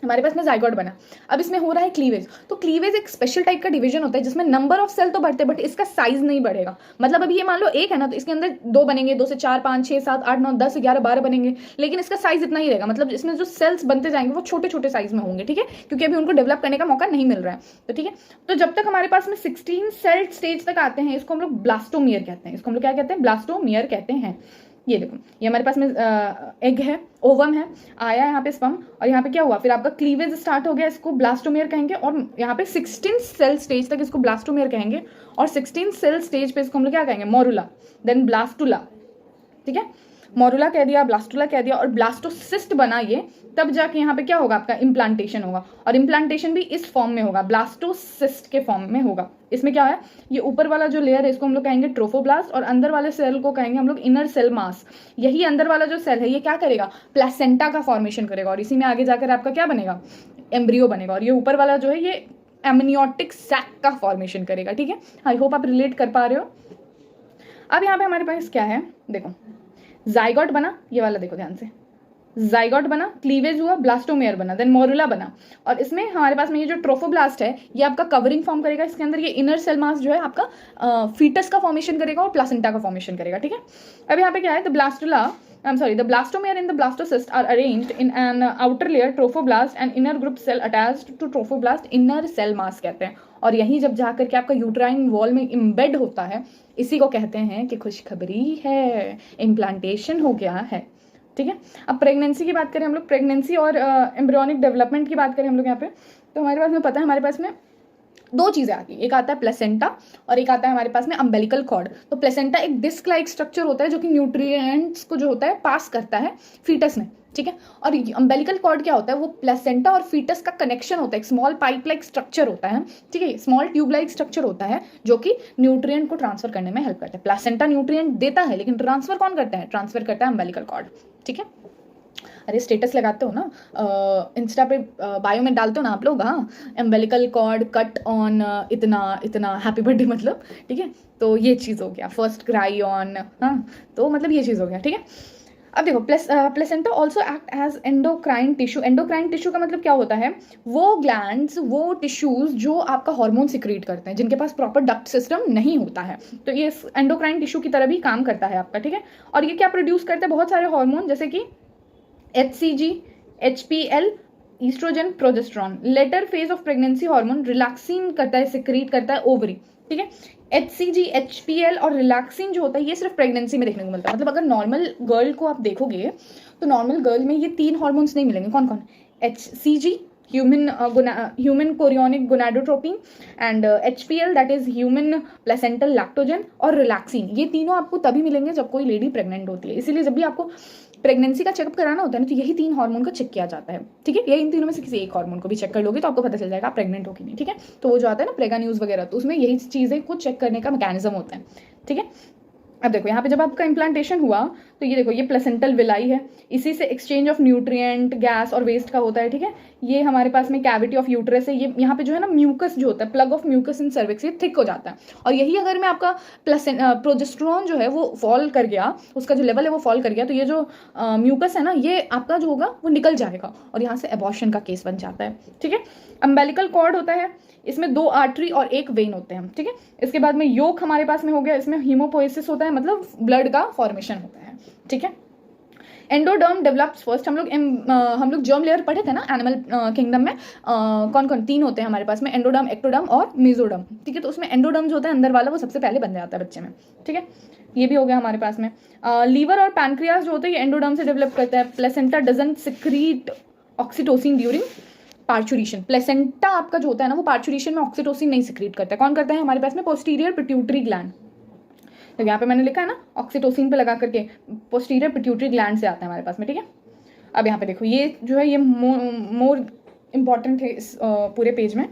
हमारे पास में जाइगोट बना, अब इसमें हो रहा है क्लीवेज, तो क्लीवेज एक स्पेशल टाइप का डिवीजन होता है जिसमें नंबर ऑफ सेल तो बढ़ते हैं बट इसका साइज नहीं बढ़ेगा। मतलब अभी ये मान लो एक है ना, तो इसके अंदर 2 बनेंगे, 2 से 4 5 6 7 8 9 10 11 12 बनेंगे, लेकिन इसका साइज इतना ही रहेगा। मतलब इसमें जो सेल्स बनते जाएंगे वो छोटे छोटे साइज में होंगे। ठीक है, क्योंकि अभी उनको डेवलप करने का मौका नहीं मिल रहा है। तो ठीक है, तो जब तक हमारे पास में 16 सेल स्टेज तक आते हैं, इसको हम लोग ब्लास्टोमियर कहते हैं। इसको हम लोग क्या कहते हैं, ब्लास्टोमियर कहते हैं। ये देखो, ये हमारे पास में एग है, ओवम है, आया यहाँ पे स्पर्म, और यहाँ पे क्या हुआ, फिर आपका क्लीवेज स्टार्ट हो गया, इसको ब्लास्टोमियर कहेंगे। और यहाँ पे 16 सेल स्टेज तक इसको ब्लास्टोमियर कहेंगे, और 16 सेल स्टेज पे इसको हम लोग क्या कहेंगे, मोरुला, देन ब्लास्टुला। ठीक है, मोरुला कह दिया, ब्लास्टुला कह दिया, और ब्लास्टोसिस्ट बना ये, तब जाके यहाँ पे क्या होगा, आपका इम्प्लांटेशन होगा, और इम्प्लांटेशन भी इस फॉर्म में होगा, ब्लास्टोसिस्ट के फॉर्म में होगा। इसमें क्या है, ये ऊपर वाला जो लेयर है इसको हम लोग कहेंगे ट्रोफोब्लास्ट, और अंदर वाले सेल को कहेंगे हम लोग इनर सेल मास। यही अंदर वाला जो सेल है ये क्या करेगा, प्लेसेंटा का फॉर्मेशन करेगा, और इसी में आगे जाकर आपका क्या बनेगा, एम्ब्रियो बनेगा, और ये ऊपर वाला जो है ये एमनियोटिक सैक का फॉर्मेशन करेगा। ठीक है, आई होप आप रिलेट कर पा रहे हो। अब यहाँ पे हमारे पास क्या है, देखो जाइगोट बना, ये वाला देखो ध्यान से, जाइगोट बना, क्लीवेज हुआ, ब्लास्टोमेयर बना, देन मोरुला बना, और इसमें हमारे पास में ये जो ट्रोफोब्लास्ट है ये आपका कवरिंग फॉर्म करेगा, इसके अंदर ये इनर सेल मास जो है आपका फीटस का फॉर्मेशन करेगा और प्लासेंटा का फॉर्मेशन करेगा। ठीक है, अब यहाँ पे क्या है, the blastomere and the blastocyst are arranged in an outer layer trophoblast and inner group cell attached to trophoblast inner cell mass कहते हैं, और यही जब जाकर के आपका यूट्राइन वॉल में इम्बेड होता है, इसी को कहते हैं कि खुशखबरी है, इम्प्लांटेशन हो गया है। ठीक है, अब प्रेगनेंसी की बात करें हम लोग, प्रेगनेंसी और एम्ब्रियोनिक डेवलपमेंट की बात करें हम लोग यहाँ पे, तो हमारे पास में पता है हमारे पास में 2 चीज़ें आती है, एक आता है प्लेसेंटा और एक आता है हमारे पास में अम्बेलिकल कॉर्ड। तो प्लेसेंटा एक डिस्क लाइक स्ट्रक्चर होता है जो कि न्यूट्रिएंट्स को जो होता है पास करता है फीटस में। ठीक है, और अम्बेलिकल कॉर्ड क्या होता है, वो प्लेसेंटा और फीटस का कनेक्शन होता है, एक स्मॉल पाइप लाइक स्ट्रक्चर होता है। ठीक है, स्मॉल ट्यूब लाइक स्ट्रक्चर होता है जो कि न्यूट्रिएंट को ट्रांसफर करने में हेल्प करता है। प्लेसेंटा न्यूट्रिएंट देता है लेकिन ट्रांसफर कौन करता है, ट्रांसफर करता है अम्बेलिकल कॉर्ड। ठीक है, अरे स्टेटस लगाते हो ना इंस्टा पे, बायो में डालते हो ना आप लोग, हाँ एम्बेलिकल कॉर्ड कट ऑन इतना इतना हैप्पी बर्थडे मतलब। ठीक है, तो ये चीज़ हो गया, फर्स्ट क्राई ऑन, हाँ तो मतलब ये चीज़ हो गया। ठीक है, अब देखो placenta also act as endocrine tissue. Endocrine tissue का मतलब क्या होता है, वो ग्लैंड्स, वो टिश्यूज जो आपका हार्मोन सिक्रीट करते हैं, जिनके पास प्रॉपर डक्ट सिस्टम नहीं होता है, तो ये एंडोक्राइन टिश्यू की तरह भी काम करता है आपका। ठीक है, और ये क्या प्रोड्यूस करते हैं, बहुत सारे हार्मोन, जैसे कि HCG, HPL, oestrogen, progesterone. Later phase of pregnancy hormone relaxin करता है, सिक्रीट करता है ओवरी। ठीक है, HCG, HPL और रिलैक्सिन जो होता है ये सिर्फ प्रेगनेंसी में देखने को मिलता है। मतलब अगर नॉर्मल गर्ल को आप देखोगे तो नॉर्मल गर्ल में ये 3 हार्मोन्स नहीं मिलेंगे। कौन कौन, HCG human chorionic gonadotropin, and HPL that is human placental lactogen, और रिलैक्सिन। ये तीनों आपको तभी मिलेंगे जब कोई लेडी प्रेग्नेंट होती है। इसीलिए जब भी आपको प्रेगनेंसी का चेकअप कराना होता है ना, तो यही 3 हार्मोन को चेक किया जाता है। ठीक है, यही इन तीनों में से किसी एक हार्मोन को भी चेक कर लोगे तो आपको पता चल जाएगा आप प्रेग्नेंट हो कि नहीं। ठीक है, तो वो जो आता है ना प्रेगा न्यूज़ वगैरह, तो उसमें यही चीज़ें को चेक करने का मैकेनिज्म होता है। ठीक है, अब देखो यहाँ पे जब आपका इम्प्लांटेशन हुआ तो ये देखो, ये प्लेसेंटल विलाई है, इसी से एक्सचेंज ऑफ न्यूट्रिएंट, गैस और वेस्ट का होता है। ठीक है, ये हमारे पास में कैविटी ऑफ यूट्रस है, ये यहाँ पे जो है ना म्यूकस जो होता है, plug of mucus in cervix, ये थिक हो जाता है, और यही अगर में आपका प्रोजेस्टेरॉन जो है वो फॉल कर गया, उसका जो लेवल है वो फॉल कर गया, तो ये जो म्यूकस है ना ये आपका जो होगा वो निकल जाएगा और यहाँ से एबॉर्शन का केस बन जाता है। ठीक है, अम्बेलिकल कॉर्ड होता है, इसमें 2 आर्टरी और 1 वेन होते हैं। ठीक है, इसके बाद में योक हमारे पास में हो गया, इसमें हीमोपोएसिस होता है, मतलब ब्लड का फॉर्मेशन होता है। ठीक है, एंडोडर्म डेवलप्स फर्स्ट। हम लोग जर्म लेयर पढ़े थे ना एनिमल किंगडम में, कौन कौन 3 होते हैं हमारे पास में, एंडोडर्म, एक्टोडर्म और मेसोडर्म। ठीक है, तो उसमें एंडोडर्म जो होता है अंदर वाला वो सबसे पहले बन जाता है बच्चे में। ठीक है, ये भी हो गया हमारे पास में। लीवर और पैनक्रियाज जो होते हैं ये एंडोडर्म से डेवलप करता है। Placenta doesn't secrete oxytocin during parturition. Placenta आपका जो होता है ना वो पार्चुरेशन में ऑक्सीटोसिन नहीं सिक्रीट करता है। कौन करता है हमारे पास में, पोस्टीरियर पिट्यूटरी ग्लैंड। तो यहाँ पे मैंने लिखा है ना ऑक्सीटोसिन पे लगा करके, पोस्टीरियर पिट्यूटरी ग्लैंड से आता है हमारे पास में। ठीक है, अब यहाँ पे देखो, ये जो है ये मोर इम्पॉर्टेंट है इस पूरे पेज में।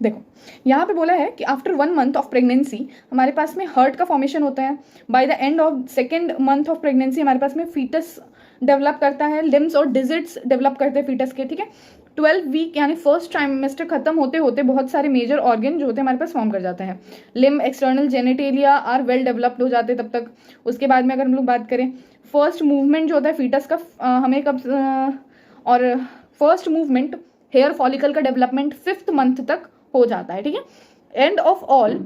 देखो यहाँ पे बोला है कि आफ्टर 1 मंथ ऑफ प्रेगनेंसी हमारे पास में हर्ट का फॉर्मेशन होता है। By the end of 2nd month of pregnancy हमारे पास में फीटस डेवलप करता है, लिम्स और डिजिट्स डेवलप करते हैं फीटस के, ठीक है। 12 वीक यानी फर्स्ट ट्राइमेस्टर खत्म होते होते बहुत सारे मेजर ऑर्गन जो होते हैं हमारे पास फॉर्म कर जाते हैं। Limb, external genitalia are well developed हो जाते हैं तब तक। उसके बाद में अगर हम लोग बात करें फर्स्ट मूवमेंट जो होता है फीटस का, हमें कब और फर्स्ट मूवमेंट हेयर फॉलिकल का डेवलपमेंट 5th मंथ तक हो जाता है, ठीक है। एंड ऑफ ऑल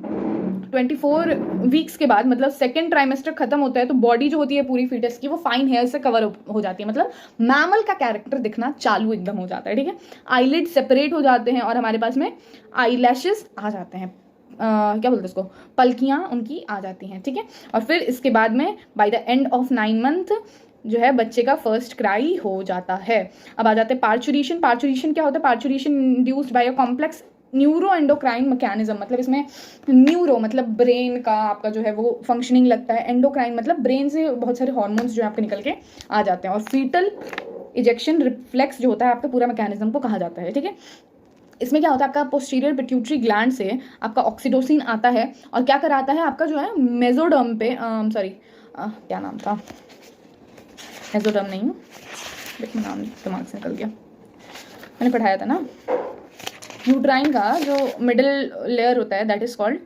24 वीक्स के बाद, मतलब 2nd ट्राइमेस्टर खत्म होता है तो बॉडी जो होती है पूरी फीटस की वो फाइन हेयर से कवर हो जाती है, मतलब मैमल का कैरेक्टर दिखना चालू एकदम हो जाता है, ठीक है। आईलिड सेपरेट हो जाते हैं और हमारे पास में आई लैशेस आ जाते हैं, क्या बोलते हैं उसको, पलकियाँ उनकी आ जाती हैं, ठीक है। और फिर इसके बाद में by the end of 9 month जो है बच्चे का फर्स्ट क्राई हो जाता है। अब आ जाते हैं पार्चुरेशन। पार्चुरेशन क्या होता है? Parturition induced by a complex neuro endocrine mechanism, मतलब इसमें न्यूरो मतलब ब्रेन का आपका जो है वो फंक्शनिंग लगता है, एंडोक्राइन मतलब ब्रेन से बहुत सारे हार्मोन्स जो है आपके निकल के आ जाते हैं, और फीटल इजेक्शन रिफ्लेक्स जो होता है आपका पूरा मैकेनिज्म को कहा जाता है, ठीक है। इसमें क्या होता है, आपका पोस्टीरियर पिट्यूटरी ग्लैंड से आपका ऑक्सीटोसिन आता है और क्या कराता है आपका जो है मेसोडर्म पे, सॉरी क्या नाम था, मेसोडर्म नहीं, देखिए नाम दिमाग से निकल गया, मैंने पढ़ाया था ना, यूट्राइन का जो मिडिल लेयर होता है दैट इज कॉल्ड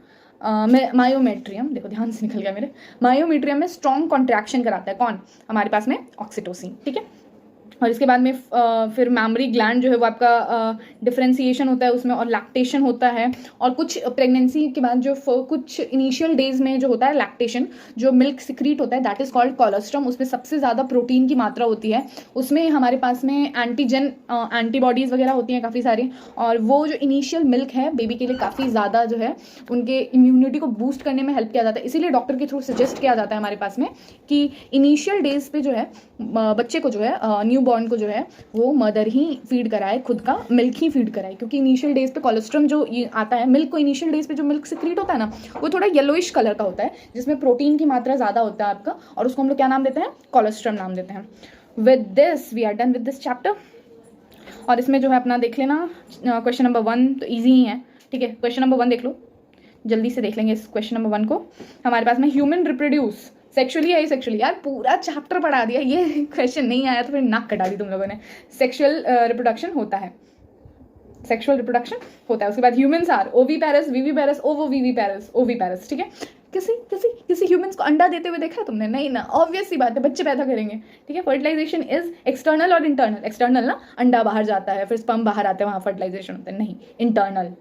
मायोमेट्रियम। देखो ध्यान से निकल गया मेरे, मायोमेट्रियम में स्ट्रॉन्ग कॉन्ट्रैक्शन कराता है कौन? हमारे पास में ऑक्सीटोसिन, ठीक है। और इसके बाद में फिर मैमरी ग्लैंड जो है वो आपका डिफरेंशिएशन होता है उसमें, और लैक्टेशन होता है। और कुछ प्रेगनेंसी के बाद जो कुछ इनिशियल डेज में जो होता है लैक्टेशन, जो मिल्क सिक्रीट होता है दैट इज कॉल्ड कोलोस्ट्रम, उसमें सबसे ज़्यादा प्रोटीन की मात्रा होती है, उसमें हमारे पास में एंटीजन एंटीबॉडीज़ वगैरह होती हैं काफ़ी सारी, और वो जो इनिशियल मिल्क है बेबी के लिए काफ़ी ज़्यादा जो है उनके इम्यूनिटी को बूस्ट करने में हेल्प किया जाता है। इसीलिए डॉक्टर के थ्रू सजेस्ट किया जाता है हमारे पास में कि इनिशियल डेज पे जो है बच्चे को जो है न्यू बॉर्न को जो है वो मदर ही फीड कराए, खुद का मिल्क ही फीड कराए, क्योंकि इनिशियल डेज पे कोलेस्ट्रम जो ये आता है मिल्क को, इनिशियल डेज पे जो मिल्क सिक्रीट होता है ना वो थोड़ा येलोइश कलर का होता है जिसमें प्रोटीन की मात्रा ज़्यादा होता है आपका, और उसको हम लोग क्या नाम देते हैं? कोलेस्ट्रम नाम देते हैं। With this we are done with this chapter. और इसमें जो है अपना देख लेना क्वेश्चन नंबर 1 तो ईजी ही है, ठीक है। क्वेश्चन नंबर 1 देख लो, जल्दी से देख लेंगे इस क्वेश्चन नंबर 1 को। हमारे पास में ह्यूमन रिप्रोड्यूस सेक्सुअली है, सेक्सुअली यार पूरा चैप्टर पढ़ा दिया, ये क्वेश्चन नहीं आया तो फिर नाक कटा दी तुम लोगों ने। सेक्सुअल रिप्रोडक्शन होता है, सेक्सुअल रिप्रोडक्शन होता है। उसके बाद humans are oviparous, viviparous, ovoviviparous, oviparous, ठीक है। किसी ह्यूमंस को अंडा देते हुए देखा तुमने? नहीं ना, ऑब्वियस सी बात है, बच्चे पैदा करेंगे, ठीक है। फर्टिलाइजेशन इज एक्सटर्नल और इंटरनल। एक्सटर्नल ना अंडा बाहर जाता है फिर स्पर्म बाहर आते हैं, वहाँ फर्टिलाइजेशन होता है, नहीं इंटरनल।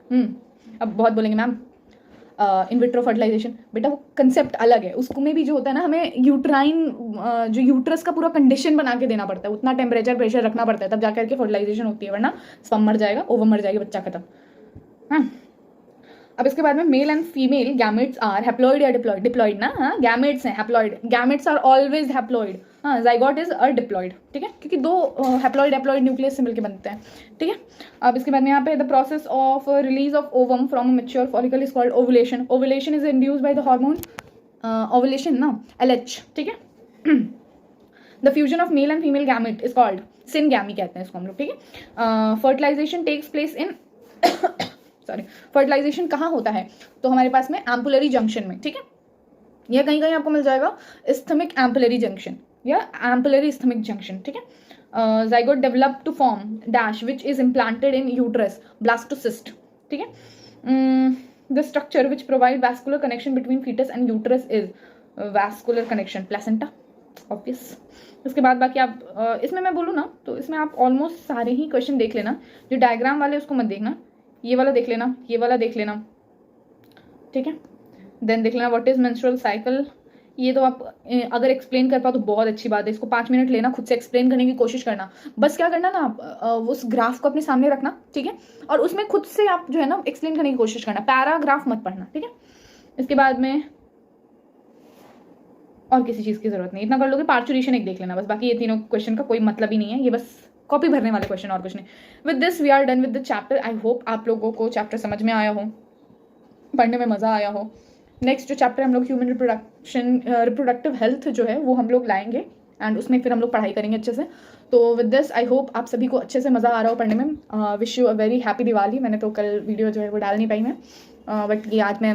अब बहुत बोलेंगे मैम इन विट्रो फर्टिलाइजेशन, बेटा वो कंसेप्ट अलग है, उसको में भी जो होता है ना हमें यूट्राइन जो यूट्रस का पूरा कंडीशन बना के देना पड़ता है, उतना टेम्परेचर प्रेशर रखना पड़ता है तब जाकर के फर्टिलाइजेशन होती है, वरना स्पर्म मर जाएगा, ओवम मर जाएगी, बच्चा खत्म। हाँ, अब इसके बाद में male and female gametes are haploid या डिप्लॉइड? डिप्लॉइड ना, हाँ गैमेट्स हैं haploid, gametes are always haploid, हाँ जाइगोट इज अ डिप्लॉइड, ठीक है, क्योंकि दो हैप्लॉइड हैप्लॉइड न्यूक्लियस से मिलकर बनते हैं, ठीक है। अब इसके बाद में यहाँ पे the process of release of ovum from mature follicle is called ovulation. Ovulation is induced by the hormone ovulation ना, LH, ठीक है। The fusion of male and female gamete is called syngamy कहते हैं इसको हम लोग, ठीक है। Fertilisation takes place in sorry, fertilisation कहाँ होता है? तो हमारे पास में एम्पुलरी जंक्शन में, ठीक है, यह कहीं कहीं आपको मिल जाएगा इस्थमिक एम्पुलरी जंक्शन या एम्पुलरी इस्थमिक जंक्शन, ठीक है। Zygote develop to form dash which is implanted in uterus blastocyst, ठीक है। The structure which provide vascular connection between foetus and uterus is vascular connection, placenta, obvious. उसके बाद बाकी आप इसमें मैं बोलूँ ना तो इसमें आप ऑलमोस्ट सारे ही क्वेश्चन देख लेना, जो डायग्राम वाले उसको मत देखना, ये वाला देख लेना, ये वाला देख लेना, ठीक है। देन देख लेना व्हाट इज मेंस्ट्रुअल साइकिल, ये तो आप अगर एक्सप्लेन कर पाओ तो बहुत अच्छी बात है, इसको 5 मिनट लेना, खुद से एक्सप्लेन करने की कोशिश करना, बस क्या करना ना आप उस ग्राफ को अपने सामने रखना, ठीक है, और उसमें खुद से आप जो है ना एक्सप्लेन करने की कोशिश करना, पैराग्राफ मत पढ़ना, ठीक है। इसके बाद में और किसी चीज़ की जरूरत नहीं, इतना कर लोगे, पार्चुरेशन एक देख लेना बस, बाकी ये तीनों क्वेश्चन का कोई मतलब ही नहीं है, ये बस कॉपी भरने वाले क्वेश्चन और कुछ नहीं। With this we are done with the chapter. I hope आप लोगों को चैप्टर समझ में आया हो, पढ़ने में मज़ा आया हो। नेक्स्ट जो चैप्टर हम लोग ह्यूमन रिप्रोडक्टिव हेल्थ जो है वो हम लोग लाएंगे एंड उसमें फिर हम लोग पढ़ाई करेंगे अच्छे से। तो विद दिस आई होप आप सभी को अच्छे से मज़ा आ रहा हो पढ़ने में। Wish you a very happy Diwali. मैंने तो कल वीडियो जो है वो डाल नहीं पाई मैं, बट ये आज मैं,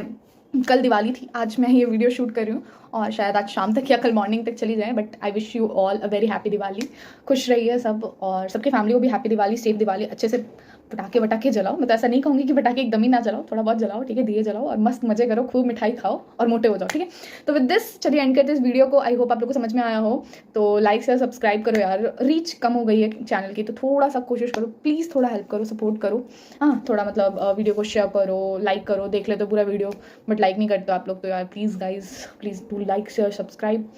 कल दिवाली थी, आज मैं ये वीडियो शूट कर रही हूँ और शायद आज शाम तक या कल मॉर्निंग तक चली जाए। But I wish you all a very happy Diwali. खुश रहिए सब, और सबके फैमिली को भी हैप्पी दिवाली, सेफ दिवाली। अच्छे से पटाखे वटाखे जलाओ। मैं तो ऐसा नहीं कहूँगी कि पटाखे एकदम ही ना जलाओ, थोड़ा बहुत जलाओ, ठीक है, दिए जलाओ और मस्त मजे करो, खूब मिठाई खाओ और मोटे हो जाओ, ठीक है। तो विद दिस चलिए एंड करते इस वीडियो को। आई होप आप लोग को समझ में आया हो। तो लाइक शेयर सब्सक्राइब करो यार, रीच कम हो गई है चैनल की, तो थोड़ा सा कोशिश करो प्लीज़, थोड़ा हेल्प करो, सपोर्ट करो। हाँ, थोड़ा मतलब वीडियो को शेयर करो, लाइक करो, देख ले तो पूरा वीडियो, बट लाइक नहीं करते आप लोग तो यार please guys, please do like share subscribe.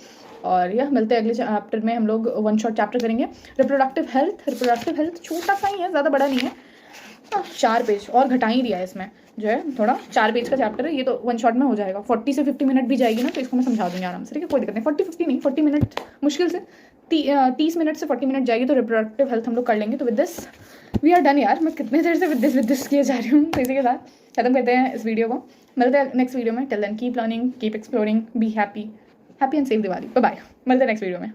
और यह मिलते हैं अगले चैप्टर में। हम लोग वन शॉट चैप्टर करेंगे रिप्रोडक्टिव हेल्थ। रिप्रोडक्टिव हेल्थ छोटा सा ही है, ज़्यादा बड़ा नहीं है। 4 पेज और घटा ही दिया है इसमें, जो है थोड़ा 4 पेज का चैप्टर है ये, तो वन शॉट में हो जाएगा। 40 से 50 मिनट भी जाएगी ना, तो इसको मैं समझा दूंगी आराम से, ठीक है, कोई दिक्कत नहीं। 40-50 नहीं, 40 मिनट मुश्किल से, 30 मिनट से 40 मिनट जाएगी, तो रिप्रोडक्टिव हेल्थ हम लोग कर लेंगे। तो with this we are done यार। मैं कितने देर से विद दिस किए जा रही हूँ, तो इसी के साथ खत्म करते हैं इस वीडियो को। मिलते हैं नेक्स्ट वीडियो में। Till then keep learning, keep exploring, be happy and safe Diwali. Bye bye, मिलते हैं नेक्स्ट वीडियो में।